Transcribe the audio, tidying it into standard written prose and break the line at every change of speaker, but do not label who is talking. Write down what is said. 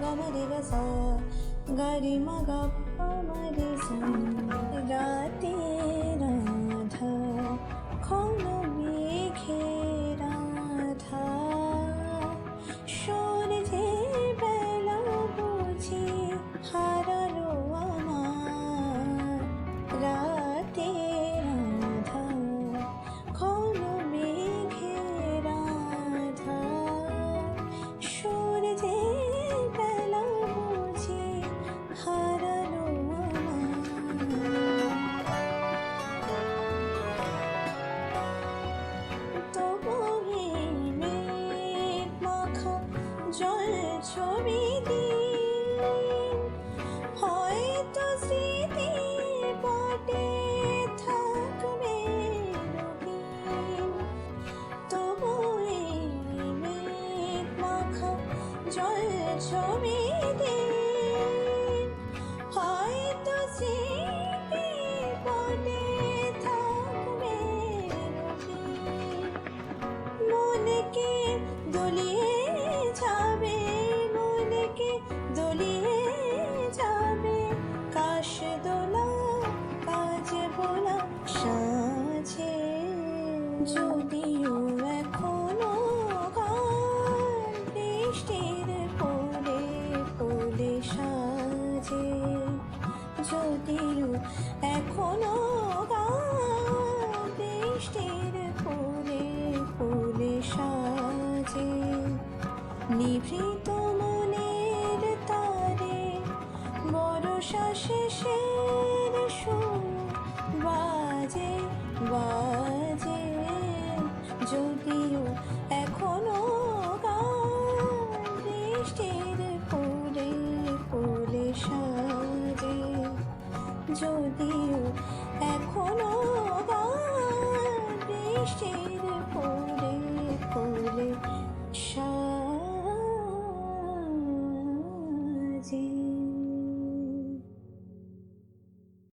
গমরে গসা গারি মগা পমরে সা রাতে রাধা খোল মেঘে রাধা সূর্যে বেলা বুঝি হারালো আমার রাতে রাধা খোল মেঘে রাধা সূর্যে বেলা বুঝি হারালো তবু মেঘ মাখা জল ছবি দিন হয়তো স্মৃতি পটে থাকবে রঙিন তবু মেঘ মাখা জল ছবি দিন হয়তো স্মৃতি পটে থাকবে রঙিন মনকে দলিয়ে যাবে মনকে দলিয়ে যাবে কাশ দোলা কাজ বোলা সাজে যদিও এখনো গান বৃষ্টির পরে পলে সাজে যদিও এখনো গান বৃষ্টির পরে পলে সাজে নিভৃত মনের তারে বরষা শেষের সুর বাজে বাজে যদিও এখনো গান বৃষ্টির পরে পলে সাজে যদিও এখনো গান বৃষ্টি